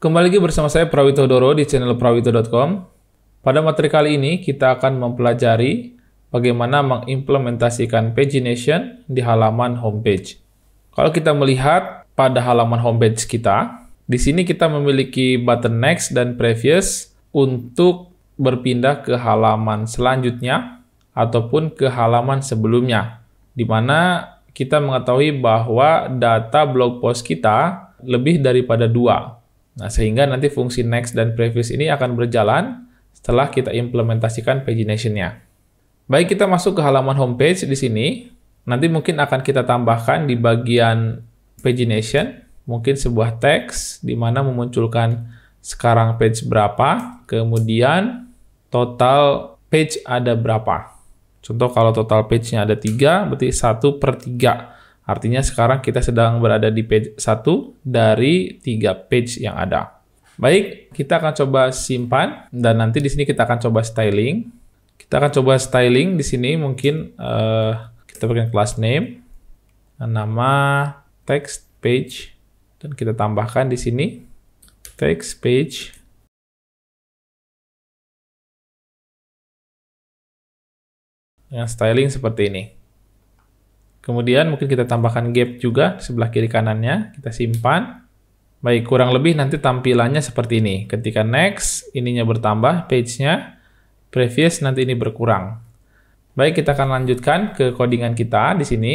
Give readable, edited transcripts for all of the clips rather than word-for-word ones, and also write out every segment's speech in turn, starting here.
Kembali lagi bersama saya Prawito Doro di channel prawito.com. Pada materi kali ini kita akan mempelajari bagaimana mengimplementasikan pagination di halaman homepage. Kalau kita melihat pada halaman homepage kita, di sini kita memiliki button next dan previous untuk berpindah ke halaman selanjutnya ataupun ke halaman sebelumnya, di mana kita mengetahui bahwa data blog post kita lebih daripada 2. Nah, sehingga nanti fungsi next dan previous ini akan berjalan setelah kita implementasikan pagination-nya. Baik, kita masuk ke halaman homepage di sini. Nanti mungkin akan kita tambahkan di bagian pagination, mungkin sebuah teks di mana memunculkan sekarang page berapa, kemudian total page ada berapa. Contoh kalau total page-nya ada 3, berarti 1/3. Artinya sekarang kita sedang berada di page 1 dari 3 page yang ada. Baik, kita akan coba simpan dan nanti di sini kita akan coba styling. Kita akan coba styling di sini mungkin kita berikan class name, nama text page, dan kita tambahkan di sini text page. Dengan styling seperti ini. Kemudian mungkin kita tambahkan gap juga di sebelah kiri kanannya, kita simpan. Baik, kurang lebih nanti tampilannya seperti ini. Ketika next, ininya bertambah, page-nya, previous nanti ini berkurang. Baik, kita akan lanjutkan ke codingan kita di sini.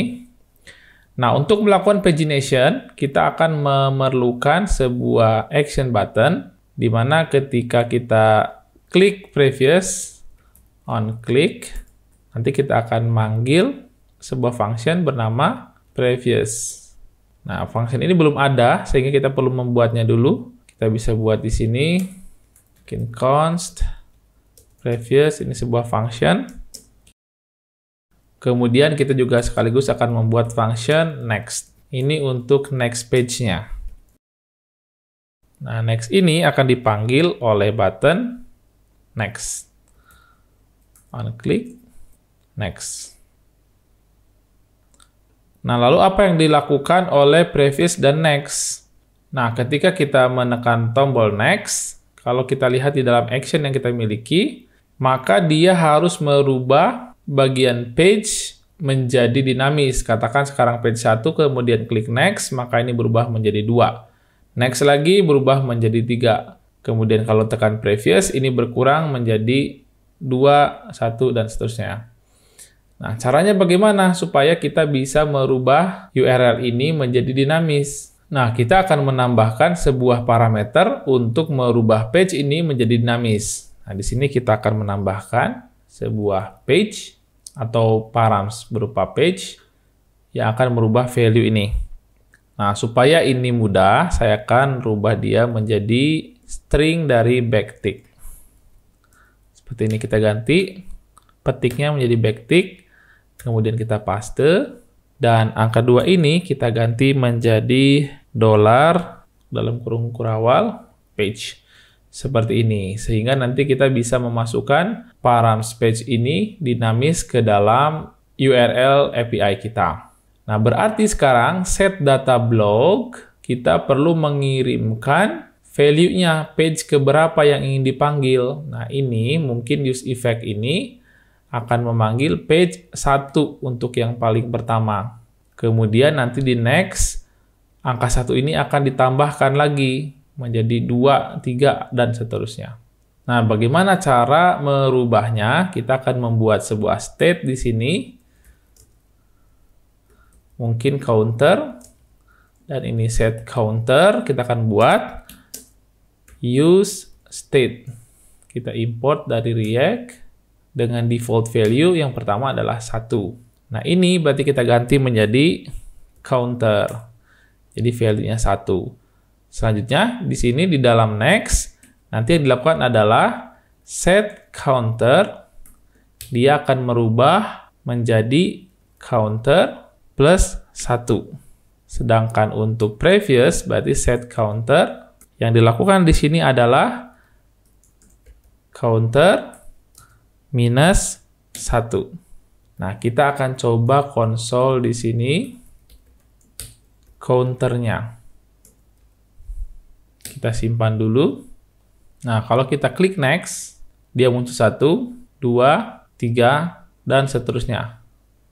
Nah, untuk melakukan pagination, kita akan memerlukan sebuah action button, di mana ketika kita klik previous, on click, nanti kita akan manggil sebuah function bernama previous. Nah, function ini belum ada, sehingga kita perlu membuatnya dulu. Kita bisa buat di sini, mungkin const previous, ini sebuah function. Kemudian kita juga sekaligus akan membuat function next. Ini untuk next page-nya. Nah, next ini akan dipanggil oleh button next. On click, next. Nah, lalu apa yang dilakukan oleh previous dan next? Nah, ketika kita menekan tombol next, kalau kita lihat di dalam action yang kita miliki, maka dia harus merubah bagian page menjadi dinamis. Katakan sekarang page 1, kemudian klik next, maka ini berubah menjadi 2. Next lagi berubah menjadi 3. Kemudian kalau tekan previous, ini berkurang menjadi 2, 1, dan seterusnya. Nah, caranya bagaimana supaya kita bisa merubah URL ini menjadi dinamis? Nah, kita akan menambahkan sebuah parameter untuk merubah page ini menjadi dinamis. Nah, di sini kita akan menambahkan sebuah page atau params berupa page yang akan merubah value ini. Nah, supaya ini mudah, saya akan rubah dia menjadi string dari backtick. Seperti ini kita ganti, petiknya menjadi backtick. Kemudian kita paste, dan angka 2 ini kita ganti menjadi $ dalam kurung kurawal page. Seperti ini, sehingga nanti kita bisa memasukkan params page ini dinamis ke dalam URL API kita. Nah, berarti sekarang set data blog, kita perlu mengirimkan value-nya, page keberapa yang ingin dipanggil. Nah, ini mungkin use effect ini akan memanggil page 1 untuk yang paling pertama. Kemudian nanti di next, angka 1 ini akan ditambahkan lagi menjadi 2, 3, dan seterusnya. Nah, bagaimana cara merubahnya? Kita akan membuat sebuah state di sini. Mungkin counter, dan ini set counter. Kita akan buat use state. Kita import dari React. Dengan default value yang pertama adalah 1. Nah, ini berarti kita ganti menjadi counter. Jadi value-nya 1. Selanjutnya, di sini di dalam next, nanti yang dilakukan adalah set counter. Dia akan merubah menjadi counter plus 1. Sedangkan untuk previous, berarti set counter. Yang dilakukan di sini adalah counter minus 1. Nah, kita akan coba konsol di sini counternya. Kita simpan dulu. Nah, kalau kita klik next, dia muncul 1, 2, 3, dan seterusnya.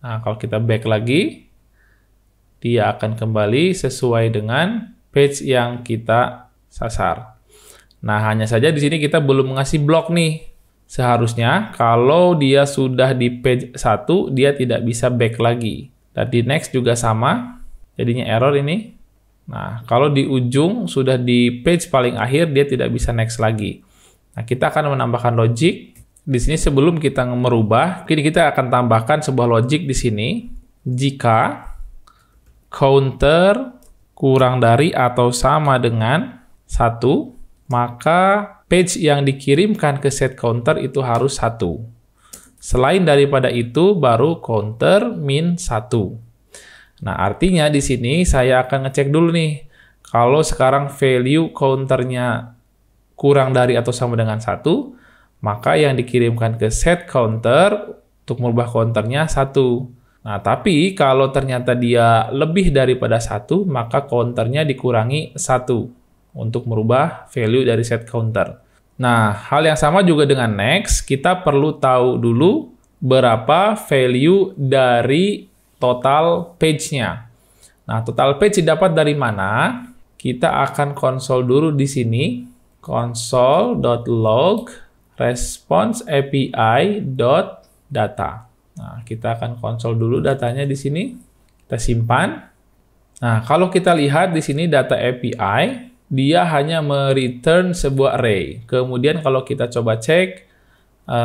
Nah, kalau kita back lagi, dia akan kembali sesuai dengan page yang kita sasar. Nah, hanya saja di sini kita belum ngasih blok nih. Seharusnya kalau dia sudah di page 1, dia tidak bisa back lagi. Dan di next juga sama, jadinya error ini. Nah, kalau di ujung sudah di page paling akhir, dia tidak bisa next lagi. Nah, kita akan menambahkan logic. Di sini sebelum kita merubah, kini kita akan tambahkan sebuah logic di sini. Jika counter kurang dari atau sama dengan 1, maka page yang dikirimkan ke set counter itu harus 1. Selain daripada itu, baru counter min 1. Nah, artinya di sini saya akan ngecek dulu nih. Kalau sekarang value counternya kurang dari atau sama dengan 1, maka yang dikirimkan ke set counter untuk merubah counternya 1. Nah, tapi kalau ternyata dia lebih daripada 1, maka counternya dikurangi 1 untuk merubah value dari set counter. Nah, hal yang sama juga dengan next, kita perlu tahu dulu berapa value dari total page-nya. Nah, total page didapat dari mana? Kita akan konsol dulu di sini, console.log response API.data. Nah, kita akan konsol dulu datanya di sini. Kita simpan. Nah, kalau kita lihat di sini data API, dia hanya mereturn sebuah array. Kemudian kalau kita coba cek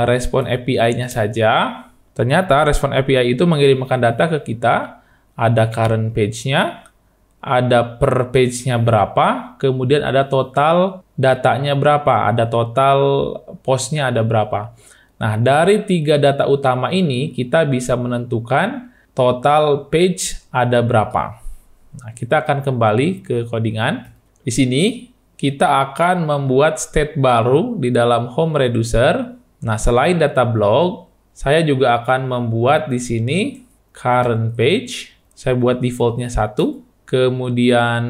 respon API-nya saja, ternyata respon API itu mengirimkan data ke kita, ada current page-nya, ada per page-nya berapa, kemudian ada total datanya berapa, ada total post-nya ada berapa. Nah, dari 3 data utama ini, kita bisa menentukan total page ada berapa. Nah, kita akan kembali ke codingan. Di sini, kita akan membuat state baru di dalam home reducer. Nah, selain data blog, saya juga akan membuat di sini current page. Saya buat defaultnya 1. Kemudian,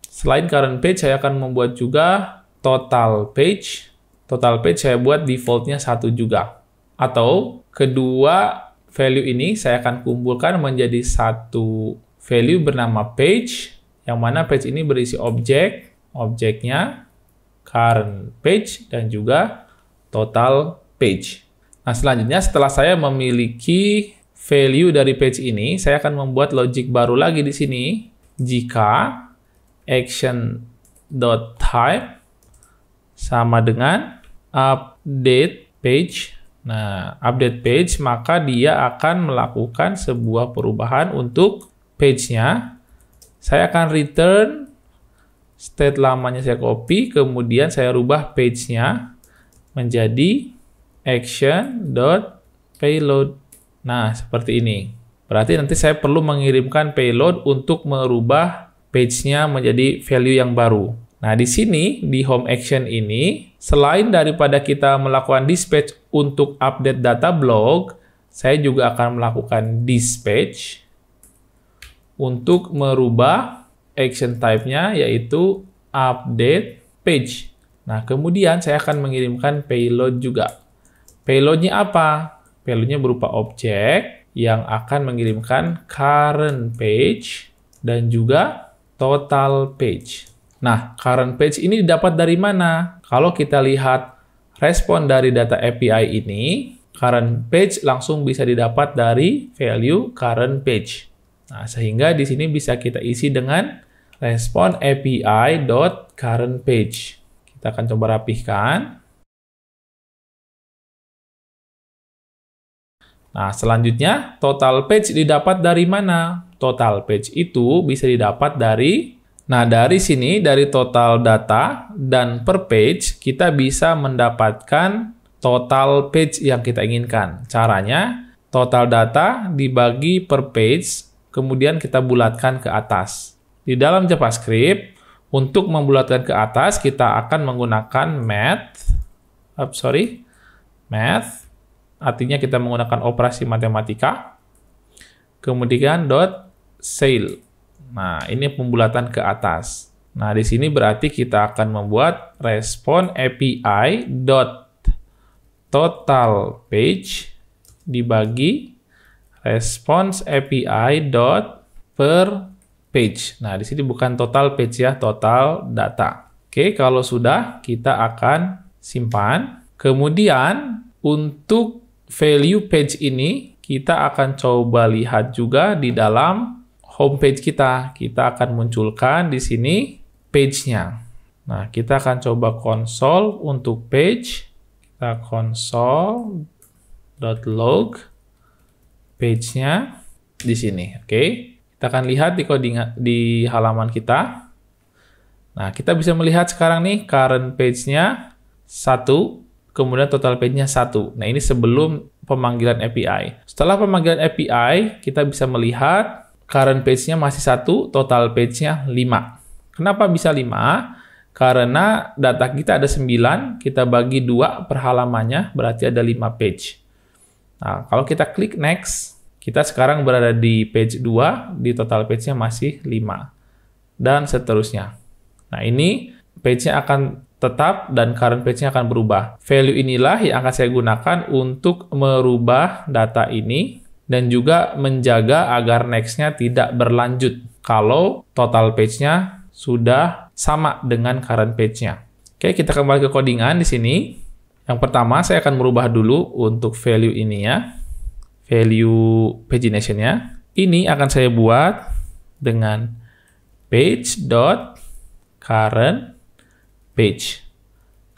selain current page, saya akan membuat juga total page. Total page saya buat defaultnya 1 juga. Atau, kedua value ini saya akan kumpulkan menjadi satu value bernama page, yang mana page ini berisi objek, objeknya, current page, dan juga total page. Nah, selanjutnya setelah saya memiliki value dari page ini, saya akan membuat logic baru lagi di sini. Jika action.type sama dengan update page. Nah, update page, maka dia akan melakukan sebuah perubahan untuk page-nya. Saya akan return, state lamanya saya copy, kemudian saya rubah page-nya menjadi action.payload. Nah, seperti ini. Berarti nanti saya perlu mengirimkan payload untuk merubah page-nya menjadi value yang baru. Nah, di sini, di home action ini, selain daripada kita melakukan dispatch untuk update data blog, saya juga akan melakukan dispatch untuk merubah action type-nya, yaitu update page. Nah, kemudian saya akan mengirimkan payload juga. Payload-nya apa? Payload-nya berupa objek yang akan mengirimkan current page dan juga total page. Nah, current page ini didapat dari mana? Kalau kita lihat respon dari data API ini, current page langsung bisa didapat dari value current page. Nah, sehingga di sini bisa kita isi dengan respon API.currentPage. Kita akan coba rapihkan. Nah, selanjutnya, total page didapat dari mana? Total page itu bisa didapat dari, dari sini, dari total data dan per page, kita bisa mendapatkan total page yang kita inginkan. Caranya, total data dibagi per page, kemudian kita bulatkan ke atas. Di dalam JavaScript, untuk membulatkan ke atas, kita akan menggunakan math, artinya kita menggunakan operasi matematika, kemudian .sail. Nah, ini pembulatan ke atas. Nah, di sini berarti kita akan membuat respon API dot total page dibagi response API dot per page. Nah, di sini bukan total page ya, total data. Oke, kalau sudah, kita akan simpan. Kemudian, untuk value page ini, kita akan coba lihat juga di dalam homepage kita. Kita akan munculkan di sini page-nya. Nah, kita akan coba console untuk page. Kita console.log page-nya di sini. Oke. Kita akan lihat di halaman kita. Nah, kita bisa melihat sekarang nih current page-nya 1, kemudian total page-nya 1. Nah, ini sebelum pemanggilan API. Setelah pemanggilan API, kita bisa melihat current page-nya masih 1, total page-nya 5. Kenapa bisa 5? Karena data kita ada 9, kita bagi 2 per halamannya, berarti ada 5 page. Nah, kalau kita klik next, kita sekarang berada di page 2, di total page-nya masih 5. Dan seterusnya. Nah, ini page-nya akan tetap dan current page-nya akan berubah. Value inilah yang akan saya gunakan untuk merubah data ini dan juga menjaga agar next-nya tidak berlanjut kalau total page-nya sudah sama dengan current page-nya. Oke, kita kembali ke codingan di sini. Yang pertama, saya akan merubah dulu untuk value ini ya. Value pagination-nya. Ini akan saya buat dengan page.current page.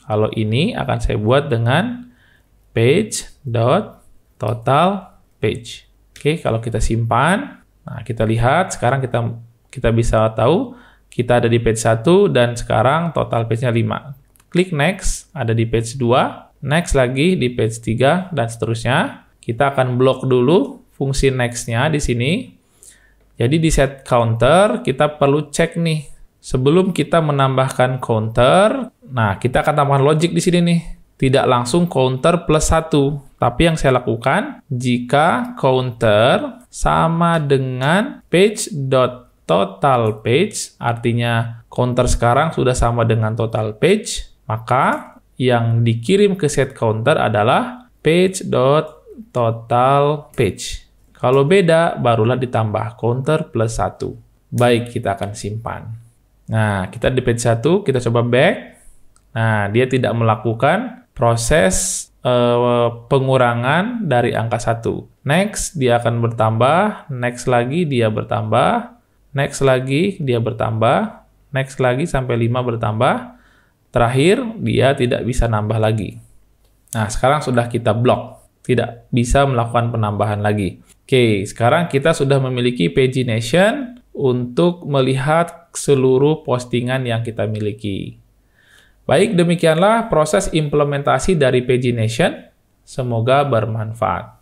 Kalau ini akan saya buat dengan page.total page. Oke, kalau kita simpan, nah kita lihat sekarang kita bisa tahu kita ada di page 1 dan sekarang total page-nya 5. Klik next, ada di page 2, next lagi di page 3 dan seterusnya. Kita akan blok dulu fungsi next-nya di sini. Jadi di set counter kita perlu cek nih. Sebelum kita menambahkan counter, nah kita akan tambahkan logic di sini nih. Tidak langsung counter plus 1. Tapi yang saya lakukan, jika counter sama dengan page.total page, artinya counter sekarang sudah sama dengan total page, maka yang dikirim ke set counter adalah page.total page. Kalau beda, barulah ditambah counter plus 1. Baik, kita akan simpan. Nah, kita di page 1, kita coba back. Nah, dia tidak melakukan proses pengurangan dari angka 1. Next, dia akan bertambah. Next lagi, dia bertambah. Next lagi, dia bertambah. Next lagi, sampai 5 bertambah. Terakhir, dia tidak bisa nambah lagi. Nah, sekarang sudah kita blok. Tidak bisa melakukan penambahan lagi. Oke, sekarang kita sudah memiliki pagination untuk melihat seluruh postingan yang kita miliki. Baik, demikianlah proses implementasi dari pagination. Semoga bermanfaat.